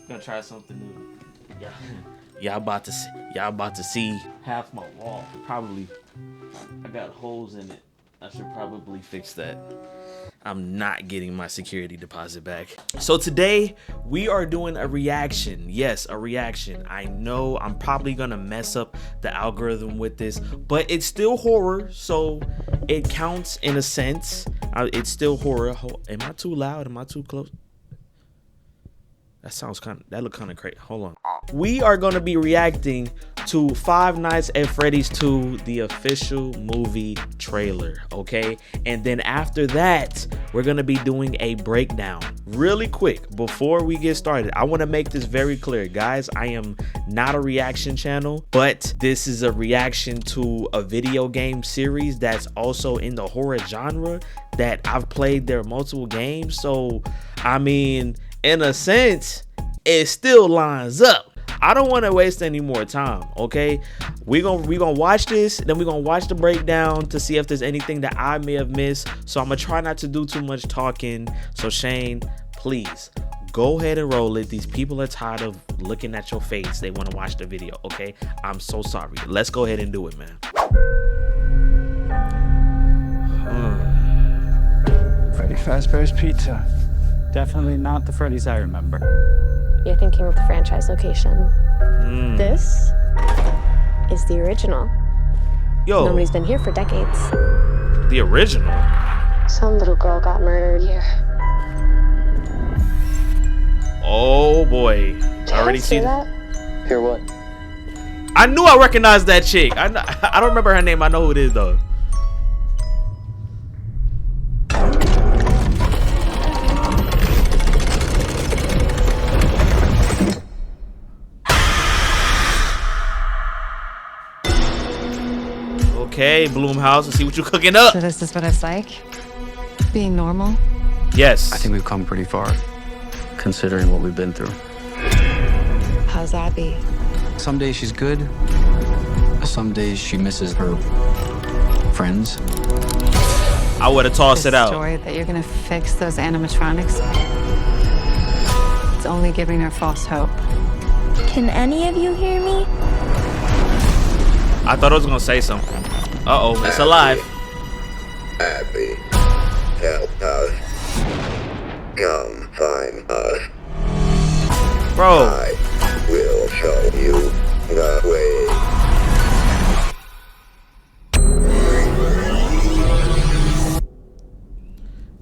Gonna try something new. Yeah. Y'all about to see half my wall. Probably I got holes in it. I should probably fix that. I'm not getting my security deposit back. So today we are doing a reaction. Yes, a reaction. I know I'm probably gonna mess up the algorithm with this, but it's still horror, so it counts in a sense. It's still horror. Am I too loud? Am I too close? That look kind of crazy. Hold on. We are going to be reacting to Five Nights at Freddy's 2, the official movie trailer, okay? And then after that, we're going to be doing a breakdown. Really quick, before we get started, I want to make this very clear. Guys, I am not a reaction channel, but this is a reaction to a video game series that's also in the horror genre that I've played their multiple games. So, I mean, in a sense, it still lines up. I don't want to waste any more time, okay? We're gonna watch this, then we're gonna watch the breakdown to see if there's anything that I may have missed. So I'm gonna try not to do too much talking. So Shane, please go ahead and roll it. These people are tired of looking at your face. They want to watch the video, okay? I'm so sorry. Let's go ahead and do it, man. Freddy Fazbear's Pizza. Definitely not the Freddy's I remember. You're thinking of the franchise location. This is the original. Yo. Nobody's been here for decades. The original? Some little girl got murdered here. Oh boy. I already see that. Hear what? I knew I recognized that chick. I don't remember her name. I know who it is though. Okay, Bloomhouse, let's see what you're cooking up. So this is what it's like? Being normal? Yes. I think we've come pretty far, considering what we've been through. How's Abby? Some days she's good. Some days she misses her friends. I would have tossed it out. Story that you're gonna fix those animatronics? It's only giving her false hope. Can any of you hear me? I thought I was gonna say something. Uh-oh, it's alive. Abby, help us. Come find us. Bro. I will show you the way.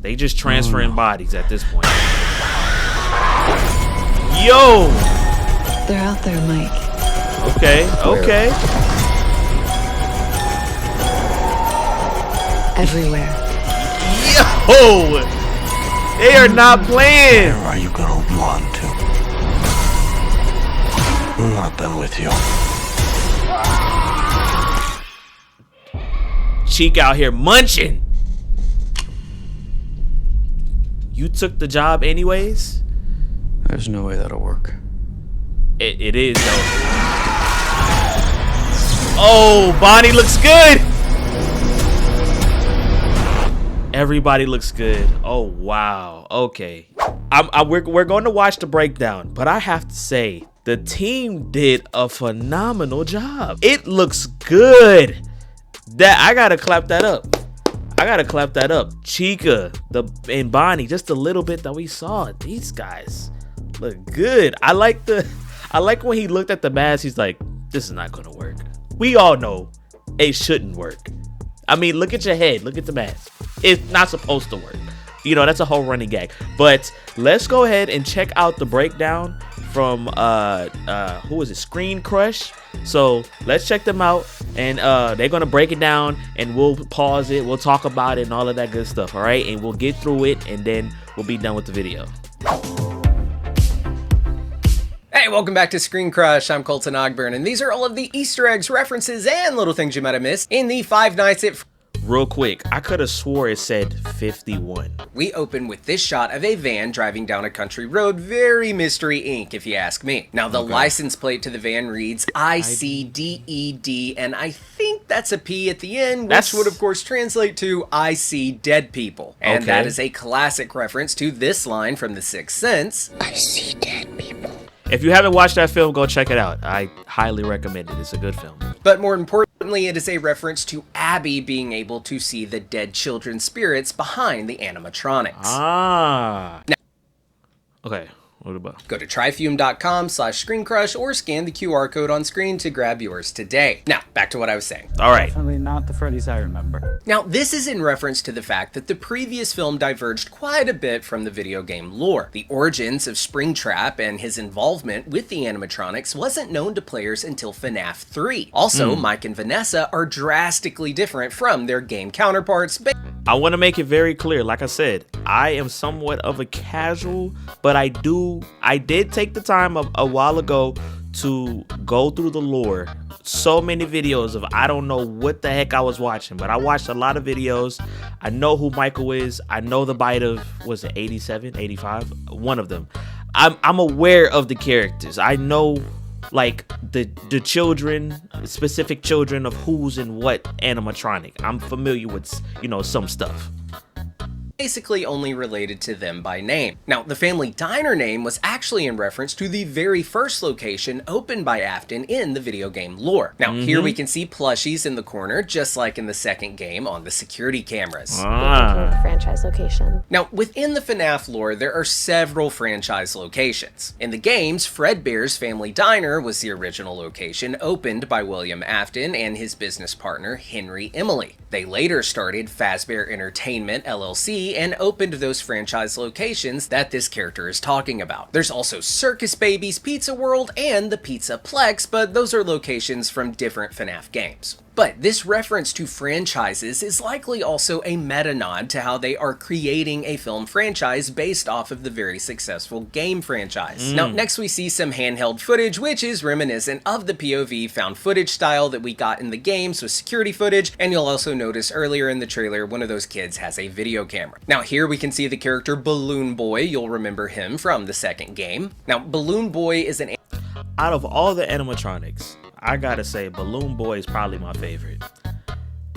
They just transferring bodies at this point. Yo! They're out there, Mike. Okay, okay. Everywhere. Yo! They are not playing! Where are you gonna run to? I'm not done with you. Cheek out here munching. You took the job anyways? There's no way that'll work. It is though. Oh, Bonnie looks good. Everybody looks good. Oh wow. Okay. We're going to watch the breakdown, but I have to say the team did a phenomenal job. It looks good. I gotta clap that up. I gotta clap that up. Chica, and Bonnie, just a little bit that we saw. These guys look good. I like when he looked at the mask. He's like, "This is not gonna work." We all know it shouldn't work. I mean, look at your head. Look at the mask. It's not supposed to work. You know, that's a whole running gag. But let's go ahead and check out the breakdown from who is it? Screen Crush. So let's check them out, and they're gonna break it down, and we'll pause it, we'll talk about it and all of that good stuff. All right, and we'll get through it, and then we'll be done with the video. Hey, welcome back to Screen Crush. I'm Colton Ogburn, and these are all of the Easter eggs, references, and little things you might have missed in the Five Nights at Real quick, I could have swore it said 51. We open with this shot of a van driving down a country road, very Mystery Inc. if you ask me. Now the license plate to the van reads ICDED, and I think that's a P at the end, which would of course translate to I see dead people. And that is a classic reference to this line from The Sixth Sense. I see dead people. If you haven't watched that film, go check it out. I highly recommend it. It's a good film. But more importantly, it is a reference to Abby being able to see the dead children's spirits behind the animatronics. Ah. Now, okay. What about? Go to tryfume.com/screencrush or scan the QR code on screen to grab yours today. Now, back to what I was saying. All right. Definitely not the Freddy's I remember. Now, this is in reference to the fact that the previous film diverged quite a bit from the video game lore. The origins of Springtrap and his involvement with the animatronics wasn't known to players until FNAF 3. Also, Mike and Vanessa are drastically different from their game counterparts. I want to make it very clear, like I said, I am somewhat of a casual, but I did take the time a while ago to go through the lore. So many videos of, I don't know what the heck I was watching, but I watched a lot of videos. I know who Michael is. I know the bite of, was it 87, 85? One of them. I'm aware of the characters. I know like the children, specific children of who's in what animatronic. I'm familiar with, you know, some stuff. Basically only related to them by name. Now, the family diner name was actually in reference to the very first location opened by Afton in the video game lore. Now, here we can see plushies in the corner, just like in the second game on the security cameras. The franchise location. Now, within the FNAF lore, there are several franchise locations. In the games, Fredbear's Family Diner was the original location, opened by William Afton and his business partner, Henry Emily. They later started Fazbear Entertainment, LLC, and opened those franchise locations that this character is talking about. There's also Circus Baby's Pizza World and the Pizza Plex, but those are locations from different FNAF games. But this reference to franchises is likely also a meta-nod to how they are creating a film franchise based off of the very successful game franchise. Now, next we see some handheld footage, which is reminiscent of the POV found footage style that we got in the games with security footage, and you'll also notice earlier in the trailer, one of those kids has a video camera. Now, here we can see the character Balloon Boy. You'll remember him from the second game. Now, Balloon Boy is an... Out of all the animatronics, I gotta say Balloon Boy is probably my favorite.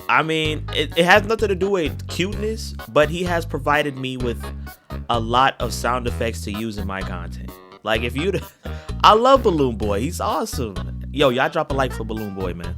I mean, it has nothing to do with cuteness, but he has provided me with a lot of sound effects to use in my content. Like, if you... I love Balloon Boy. He's awesome. Yo, y'all drop a like for Balloon Boy, man.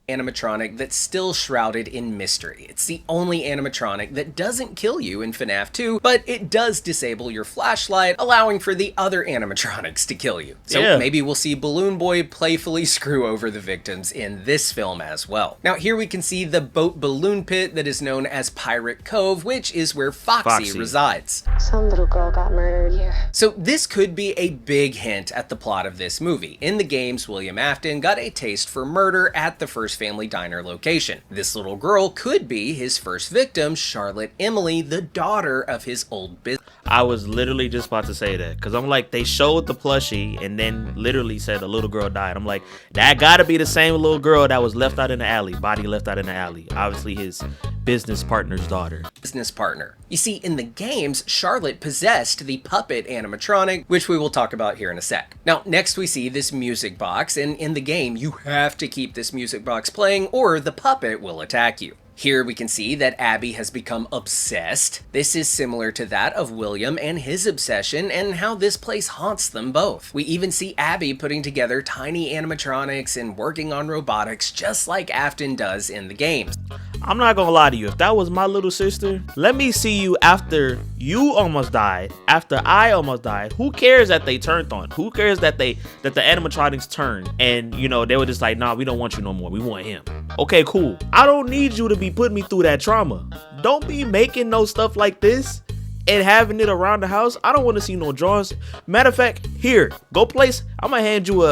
Animatronic that's still shrouded in mystery. It's the only animatronic that doesn't kill you in FNAF 2, but it does disable your flashlight, allowing for the other animatronics to kill you. So maybe we'll see Balloon Boy playfully screw over the victims in this film as well. Now, here we can see the boat balloon pit that is known as Pirate Cove, which is where Foxy resides. Some little girl got murdered here. So this could be a big hint at the plot of this movie. In the games, William Afton got a taste for murder at the first Family Diner location. This little girl could be his first victim, Charlotte Emily, the daughter of his old business. I was literally just about to say that, because I'm like, they showed the plushie and then literally said a little girl died. I'm like, that gotta be the same little girl that was left out in the alley, body left out in the alley. Obviously his business partner's daughter. Business partner. You see, in the games, Charlotte possessed the puppet animatronic, which we will talk about here in a sec. Now, next we see this music box, and in the game, you have to keep this music box playing or the puppet will attack you. Here we can see that Abby has become obsessed. This is similar to that of William and his obsession and how this place haunts them both. We even see Abby putting together tiny animatronics and working on robotics just like Afton does in the games. I'm not gonna lie to you, if that was my little sister, let me see you after you almost died, after I almost died. Who cares that they turned on? Who cares that the animatronics turned and, you know, they were just like, nah, we don't want you no more, we want him. Okay, cool. I don't need you to be putting me through that trauma. Don't be making no stuff like this and having it around the house. I don't want to see no drawings. Matter of fact, here, go place. I'm gonna hand you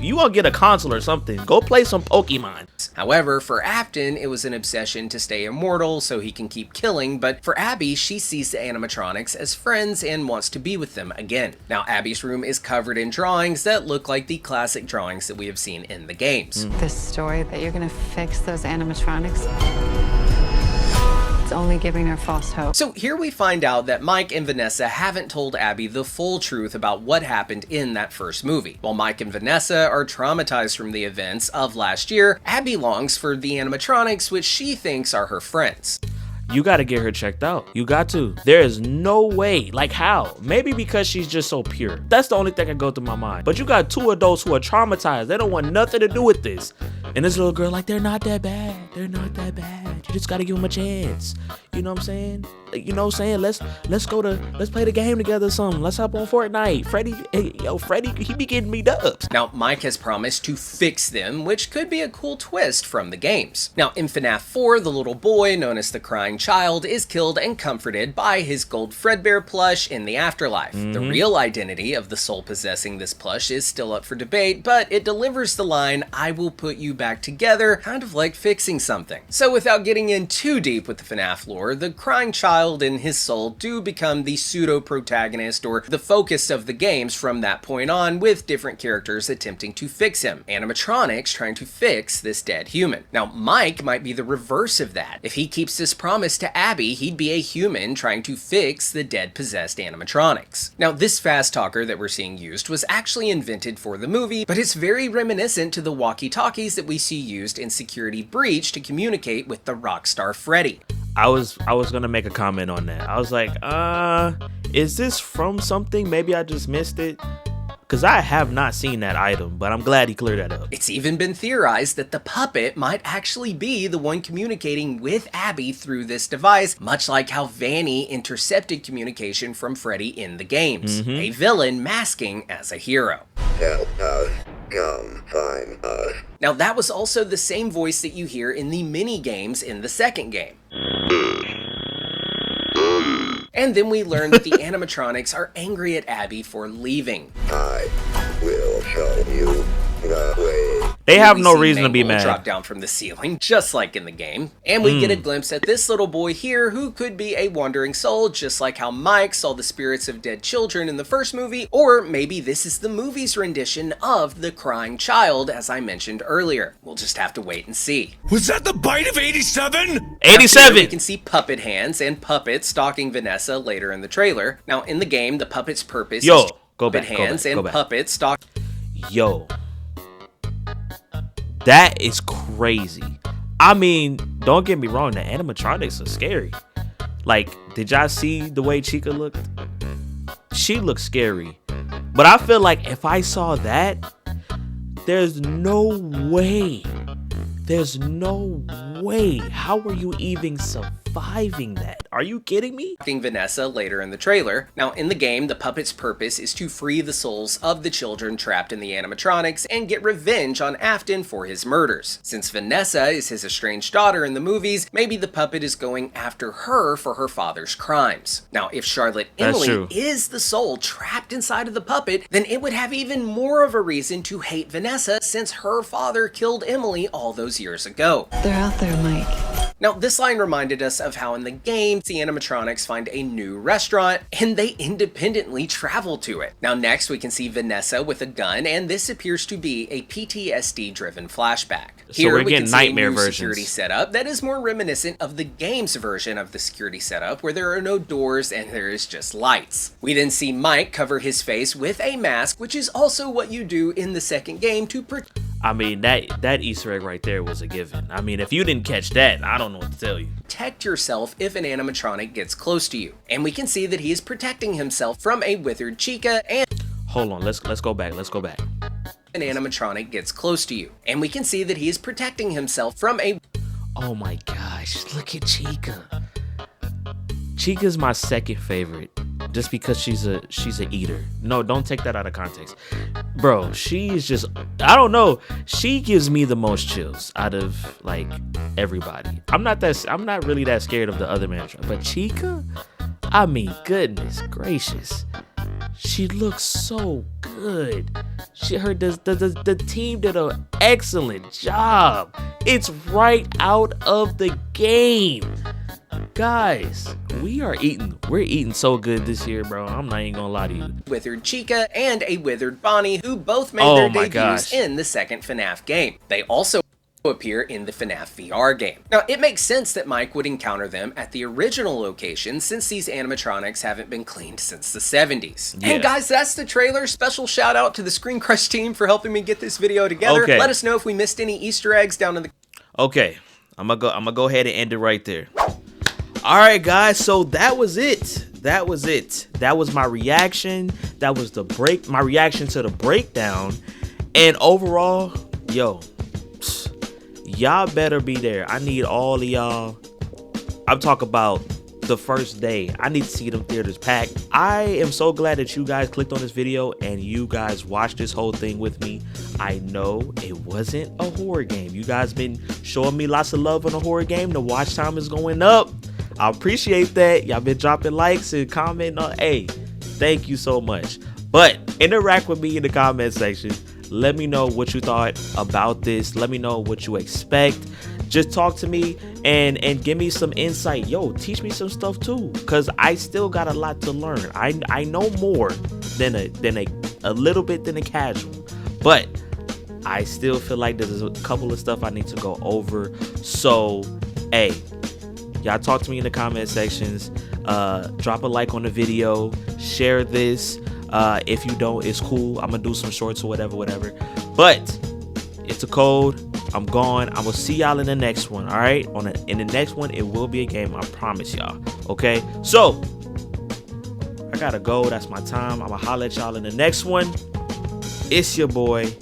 you gonna get a console or something. Go play some Pokemon. However, for Afton, it was an obsession to stay immortal so he can keep killing, but for Abby, she sees the animatronics as friends and wants to be with them again. Now, Abby's room is covered in drawings that look like the classic drawings that we have seen in the games. This story that you're gonna fix those animatronics, it's only giving her false hope. So here we find out that Mike and Vanessa haven't told Abby the full truth about what happened in that first movie. While Mike and Vanessa are traumatized from the events of last year, Abby longs for the animatronics, which she thinks are her friends. You got to get her checked out. You got to. There is no way. Like, how? Maybe because she's just so pure. That's the only thing that goes through my mind. But you got 2 adults who are traumatized. They don't want nothing to do with this. And this little girl, like, they're not that bad. They're not that bad. You just got to give them a chance. You know what I'm saying? You know what I'm saying? Let's play the game together or something. Let's hop on Fortnite. Freddy, he be getting me dubs. Now, Mike has promised to fix them, which could be a cool twist from the games. Now, in FNAF 4, the little boy, known as the Crying Child, is killed and comforted by his gold Fredbear plush in the afterlife. The real identity of the soul possessing this plush is still up for debate, but it delivers the line, "I will put you back together," kind of like fixing something. So without getting in too deep with the FNAF lore, the Crying Child and his soul do become the pseudo-protagonist or the focus of the games from that point on, with different characters attempting to fix him. Animatronics trying to fix this dead human. Now, Mike might be the reverse of that. If he keeps his promise to Abby, he'd be a human trying to fix the dead possessed animatronics. Now, this fast talker that we're seeing used was actually invented for the movie, but it's very reminiscent to the walkie-talkies that we see used in Security Breach to communicate with the rockstar Freddy. I was gonna make a comment on that. I was like, is this from something? Maybe I just missed it. Because I have not seen that item, but I'm glad he cleared that up. It's even been theorized that the puppet might actually be the one communicating with Abby through this device, much like how Vanny intercepted communication from Freddy in the games. A villain masking as a hero. Help us. Come find us. Now, that was also the same voice that you hear in the mini games in the second game. And then we learn that the animatronics are angry at Abby for leaving. I will show you the way. They have We no see reason to be Mangle mad. drop down from the ceiling, just like in the game. And we get a glimpse at this little boy here who could be a wandering soul, just like how Mike saw the spirits of dead children in the first movie, or maybe this is the movie's rendition of the Crying Child, as I mentioned earlier. We'll just have to wait and see. Was that the bite of 87? 87! We can see puppet hands and puppets stalking Vanessa later in the trailer. Now, in the game, the puppet's purpose is go puppet back, hands and puppets stalk. Yo. That is crazy. I mean, don't get me wrong, the animatronics are scary. Like, did y'all see the way Chica looked? She looked scary. But I feel like if I saw that, there's no way. There's no way. How are you even surviving that? Are you kidding me? Vanessa later in the trailer. Now, in the game, the puppet's purpose is to free the souls of the children trapped in the animatronics and get revenge on Afton for his murders. Since Vanessa is his estranged daughter in the movies, maybe the puppet is going after her for her father's crimes. Now, if Charlotte Emily is the soul trapped inside of the puppet, then it would have even more of a reason to hate Vanessa, since her father killed Emily all those years ago. They're out there, Mike. Now, this line reminded us of how in the game, the animatronics find a new restaurant and they independently travel to it. Now, next we can see Vanessa with a gun, and this appears to be a PTSD-driven flashback. Here we're we getting can see nightmare a new versions. security setup that is more reminiscent of the game's version of the security setup, where there are no doors and there is just lights. We then see Mike cover his face with a mask, which is also what you do in the second game to protect. I mean, that Easter egg right there was a given. I mean, if you didn't catch that, I don't know what to tell you. Protect yourself if an animatronic gets close to you. And we can see that he is protecting himself from a withered Chica and... Hold on, let's go back. An animatronic gets close to you. And we can see that he is protecting himself from a... Oh my gosh, look at Chica. Chica's my second favorite, just because she's a eater. No, don't take that out of context. Bro, she is just, I don't know. She gives me the most chills out of like everybody. I'm not really that scared of the other man, but Chica, I mean, goodness gracious. She looks so good. The team did an excellent job. It's right out of the game. Guys, we're eating so good this year, bro. I'm not even gonna lie to you. Withered Chica and a withered Bonnie, who both made their debuts in the second FNAF game. They also appear in the FNAF VR game. Now, it makes sense that Mike would encounter them at the original location, since these animatronics haven't been cleaned since the 70s. Yeah. And guys, that's the trailer. Special shout out to the Screen Crush team for helping me get this video together. Okay. Let us know if we missed any Easter eggs down in the... Okay, I'm gonna go ahead and end it right there. All right, guys. So that was it. That was my reaction. That was my reaction to the breakdown. And overall, yo, y'all better be there. I need all of y'all. I'm talking about the first day. I need to see them theaters packed. I am so glad that you guys clicked on this video and you guys watched this whole thing with me. I know it wasn't a horror game. You guys been showing me lots of love on a horror game. The watch time is going up. I appreciate that. Y'all been dropping likes and commenting on. Hey, thank you so much. But interact with me in the comment section. Let me know what you thought about this. Let me know what you expect. Just talk to me and give me some insight. Yo, teach me some stuff too, because I still got a lot to learn. I know more than a little bit than a casual, but I still feel like there's a couple of stuff I need to go over. So, hey, y'all talk to me in the comment sections. Drop a like on the video. Share this. If you don't, it's cool. I'm gonna do some shorts or whatever. But it's a code. I'm gone. I will see y'all in the next one. All right. In the next one, it will be a game. I promise y'all. Okay. So I gotta go. That's my time. I'm gonna holler at y'all in the next one. It's your boy